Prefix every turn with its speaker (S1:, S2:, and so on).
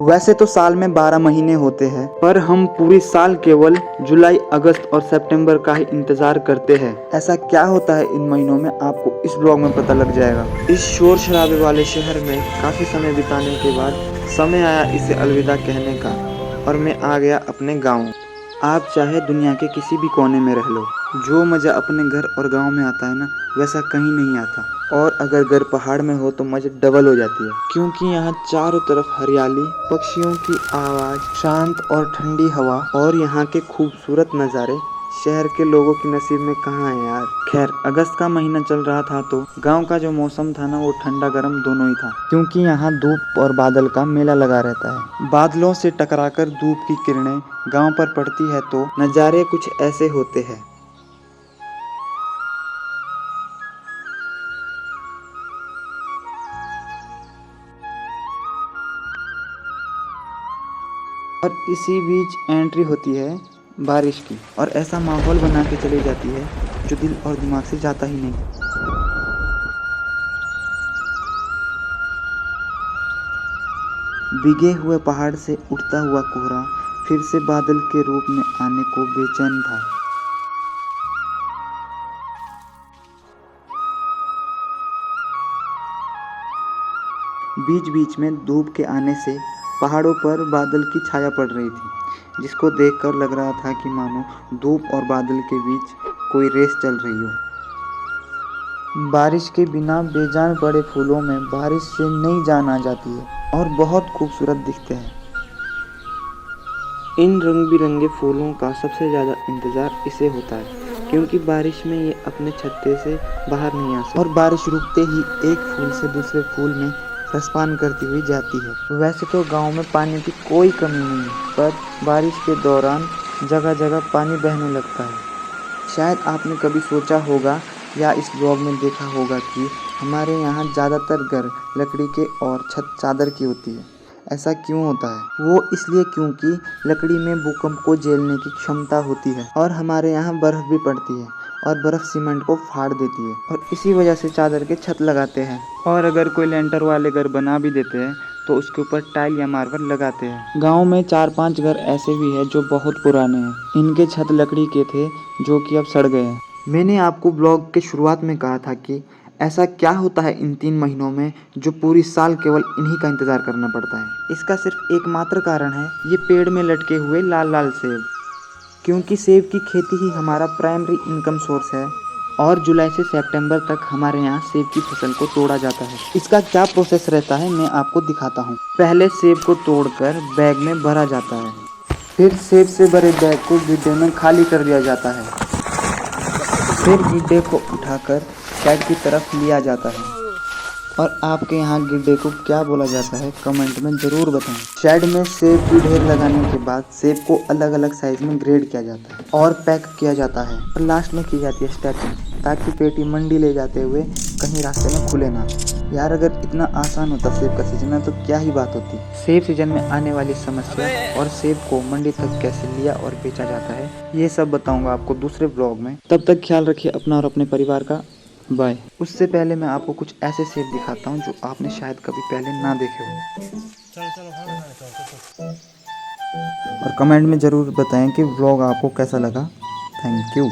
S1: वैसे तो साल में 12 महीने होते हैं, पर हम पूरी साल केवल जुलाई, अगस्त और सितंबर का ही इंतजार करते हैं। ऐसा क्या होता है इन महीनों में, आपको इस ब्लॉग में पता लग जाएगा। इस शोर शराबे वाले शहर में काफी समय बिताने के बाद समय आया इसे अलविदा कहने का, और मैं आ गया अपने गाँव। आप चाहे दुनिया के किसी भी कोने में रह लो, जो मज़ा अपने घर और गांव में आता है ना, वैसा कहीं नहीं आता। और अगर घर पहाड़ में हो तो मज़े डबल हो जाती है, क्योंकि यहाँ चारों तरफ हरियाली, पक्षियों की आवाज़, शांत और ठंडी हवा, और यहाँ के खूबसूरत नज़ारे शहर के लोगों की नसीब में कहाँ है यार। खैर, अगस्त का महीना चल रहा था तो गांव का जो मौसम था ना, वो ठंडा गर्म दोनों ही था, क्योंकि यहाँ धूप और बादल का मेला लगा रहता है। बादलों से टकराकर धूप की किरणें गांव पर पड़ती है तो नज़ारे कुछ ऐसे होते हैं। और इसी बीच एंट्री होती है बारिश की, और ऐसा माहौल बना के चली जाती है जो दिल और दिमाग से जाता ही नहीं। भीगे हुए पहाड़ से उठता हुआ कोहरा फिर से बादल के रूप में आने को बेचैन था। बीच बीच में धूप के आने से पहाड़ों पर बादल की छाया पड़ रही थी, जिसको देखकर लग रहा था कि मानो धूप और बादल के बीच कोई रेस चल रही हो। बारिश के बिना बेजान पड़े फूलों में बारिश से नई जान आ जाती है और बहुत खूबसूरत दिखते हैं। इन रंग बिरंगे फूलों का सबसे ज़्यादा इंतज़ार इसे होता है, क्योंकि बारिश में ये अपने छत्ते से बाहर नहीं आ सकते और बारिश रुकते ही एक फूल से दूसरे फूल में रसपान करती हुई जाती है। वैसे तो गांव में पानी की कोई कमी नहीं है, पर बारिश के दौरान जगह जगह पानी बहने लगता है। शायद आपने कभी सोचा होगा या इस ब्लॉग में देखा होगा कि हमारे यहाँ ज़्यादातर घर लकड़ी के और छत चादर की होती है। ऐसा क्यों होता है? वो इसलिए क्योंकि लकड़ी में भूकंप को झेलने की क्षमता होती है, और हमारे यहाँ बर्फ़ भी पड़ती है, और बर्फ़ सीमेंट को फाड़ देती है, और इसी वजह से चादर के छत लगाते हैं। और अगर कोई लेंटर वाले घर बना भी देते हैं तो उसके ऊपर टाइल या मार्बल लगाते हैं। गांव में 4-5 घर ऐसे भी हैं जो बहुत पुराने हैं। इनके छत लकड़ी के थे जो कि अब सड़ गए हैं। मैंने आपको ब्लॉग के शुरुआत में कहा था कि ऐसा क्या होता है इन 3 महीनों में जो पूरी साल केवल इन्हीं का इंतज़ार करना पड़ता है। इसका सिर्फ एकमात्र कारण है ये पेड़ में लटके हुए लाल लाल सेब, क्योंकि सेब की खेती ही हमारा प्राइमरी इनकम सोर्स है, और जुलाई से सितंबर तक हमारे यहाँ सेब की फसल को तोड़ा जाता है। इसका क्या प्रोसेस रहता है मैं आपको दिखाता हूँ। पहले सेब को तोड़कर बैग में भरा जाता है, फिर सेब से भरे बैग को गड्ढे में खाली कर दिया जाता है, फिर गड्ढे को उठाकर शेड की तरफ लिया जाता है। और आपके यहाँ गड्ढे को क्या बोला जाता है कमेंट में ज़रूर बताएं। शेड में सेब की ढेर लगाने के बाद सेब को अलग अलग साइज में ग्रेड किया जाता है और पैक किया जाता है, और लास्ट में की जाती है स्टैकिंग, ताकि पेटी मंडी ले जाते हुए कहीं रास्ते में खुले ना। यार, अगर इतना आसान होता सेब का सीजन तो क्या ही बात होती। सेब सीजन में आने वाली समस्या और सेब को मंडी तक कैसे लिया और बेचा जाता है, ये सब बताऊंगा आपको दूसरे ब्लॉग में। तब तक ख्याल रखिए अपना और अपने परिवार का। बाय। उससे पहले मैं आपको कुछ ऐसे सेब दिखाता हूँ जो आपने शायद कभी पहले ना देखे हो, और कमेंट में ज़रूर बताएं कि व्लॉग आपको कैसा लगा। Thank you.